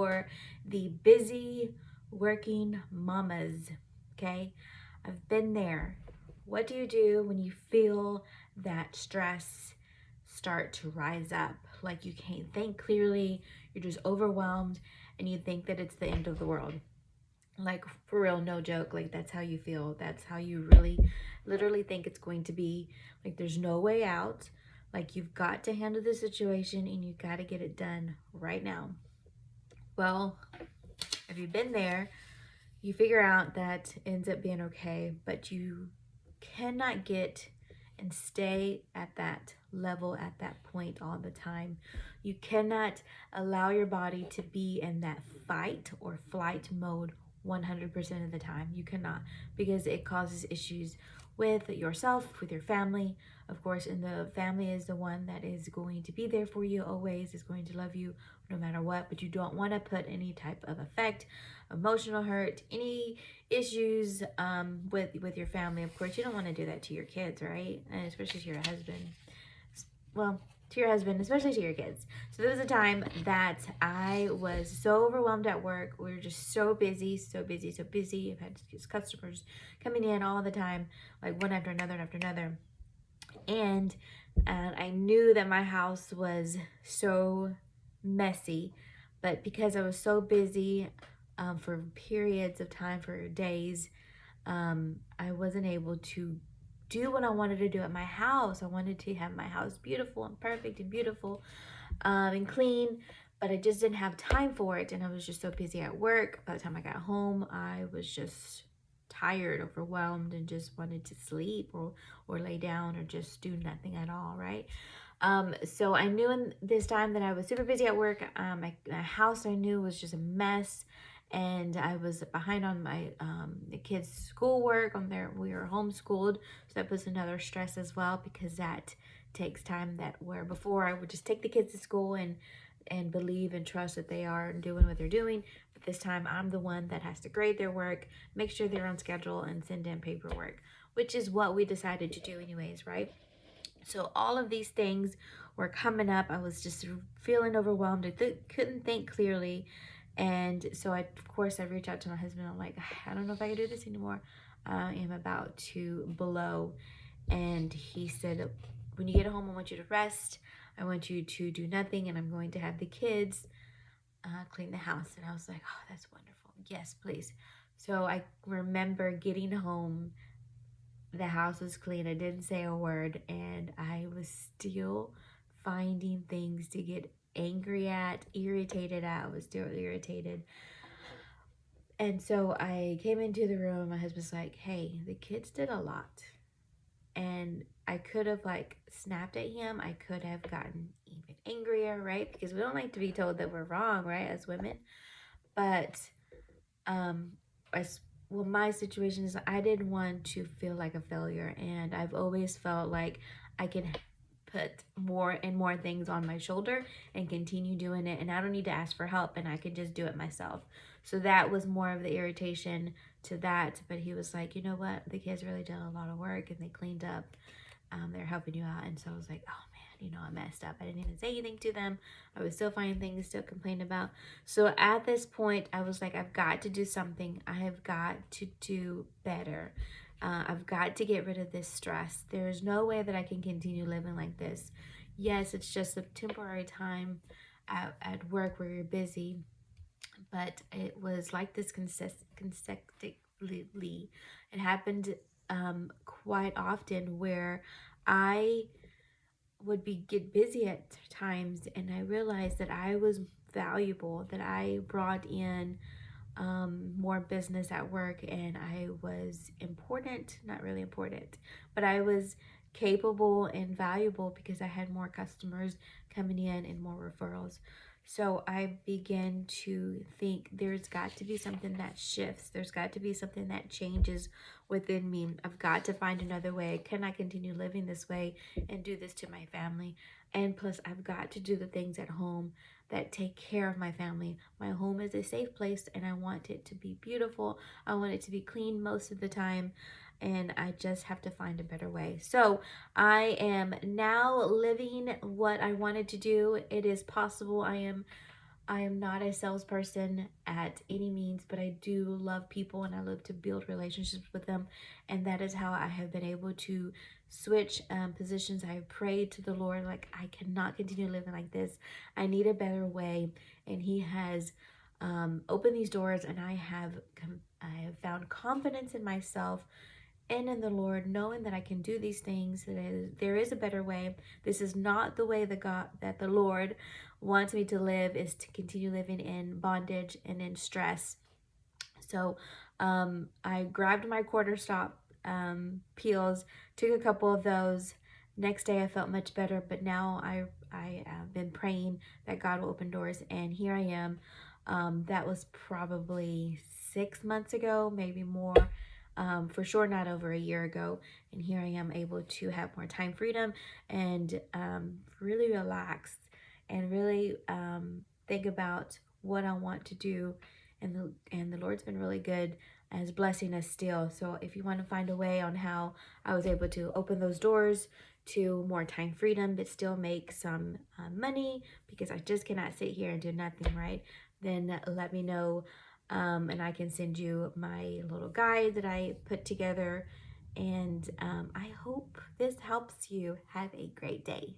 for the busy working mamas, okay? I've been there. What do you do when you feel that stress start to rise up? Like you can't think clearly, you're just overwhelmed, and you think that it's the end of the world. Like for real, no joke. Like that's how you feel. That's how you really, literally think it's going to be. Like there's no way out. Like you've got to handle the situation and you got to get it done right now. Well, if you've been there, you figure out that ends up being okay, but you cannot get and stay at that level, at that point all the time. You cannot allow your body to be in that fight or flight mode 100% of the time. You cannot, because it causes issues with yourself, with your family, of course, and the family is the one that is going to be there for you always, is going to love you no matter what, but you don't want to put any type of effect, emotional hurt, any issues with your family. Of course, you don't want to do that to your kids, right? And especially to your husband. Well, to your husband, especially to your kids. So there was a time that I was so overwhelmed at work. We were just so busy, so busy, so busy. I've had these customers coming in all the time, like one after another and after another. And I knew that my house was so messy, but because I was so busy for periods of time, for days, I wasn't able to do what I wanted to do at my house. I wanted to have my house beautiful and perfect and beautiful and clean, but I just didn't have time for it. And I was just so busy at work. By the time I got home, I was just tired, overwhelmed, and just wanted to sleep or lay down or just do nothing at all, right? So I knew in this time that I was super busy at work. My house, I knew, was just a mess, and I was behind on my the kids' schoolwork. We were homeschooled, so that was another stress as well, because that takes time. That where before I would just take the kids to school and believe and trust that they are doing what they're doing. But this time I'm the one that has to grade their work, make sure they're on schedule, and send in paperwork, which is what we decided to do anyways, right? So all of these things were coming up. I was just feeling overwhelmed. I couldn't think clearly. And so of course, I reached out to my husband. I'm like, I don't know if I can do this anymore. I am about to blow. And he said, when you get home, I want you to rest. I want you to do nothing, and I'm going to have the kids clean the house. And I was like, oh, that's wonderful. Yes, please. So I remember getting home, the house was clean. I didn't say a word, and I was still finding things to get angry at, irritated at. I was still irritated. And so I came into the room. My husband's like, hey, the kids did a lot. And I could have like snapped at him. I could have gotten even angrier, right? Because we don't like to be told that we're wrong, right, as women. But um, well, my situation is I didn't want to feel like a failure, and I've always felt like I can put more and more things on my shoulder and continue doing it, and I don't need to ask for help, and I can just do it myself. So that was more of the irritation to that. But he was like, you know what, the kids really did a lot of work and they cleaned up. They're helping you out. And so I was like, oh man, I messed up. I didn't even say anything to them. I was still finding things to still complain about. So at this point, I was like, I've got to do something. I have got to do better. I've got to get rid of this stress. There's no way that I can continue living like this. Yes, it's just a temporary time at work where you're busy, but it was like this consecutively. It happened quite often where I would get busy at times, and I realized that I was valuable, that I brought in more business at work, and I was important, not really important, but I was capable and valuable because I had more customers coming in and more referrals. So I began to think there's got to be something that shifts. There's got to be something that changes within me. I've got to find another way. Can I continue living this way and do this to my family? And plus, I've got to do the things at home that take care of my family. My home is a safe place, and I want it to be beautiful. I want it to be clean most of the time, and I just have to find a better way. So I am now living what I wanted to do. It is possible. I am I am not a salesperson at any means, but I do love people and I love to build relationships with them. And that is how I have been able to switch positions. I have prayed to the Lord, like, I cannot continue living like this. I need a better way. And He has opened these doors, and I have found confidence in myself and in the Lord, knowing that I can do these things. There is a better way. This is not the way that the Lord wants me to live, is to continue living in bondage and in stress. So I grabbed my quarter stop peels, took a couple of those. Next day I felt much better, but now I have been praying that God will open doors, and here I am. That was probably 6 months ago, maybe more. For sure not over a year ago, and here I am able to have more time freedom and really relax and really think about what I want to do. And the Lord's been really good as blessing us still. So if you want to find a way on how I was able to open those doors to more time freedom but still make some money, because I just cannot sit here and do nothing, right? Then let me know, and I can send you my little guide that I put together. And I hope this helps you. Have a great day.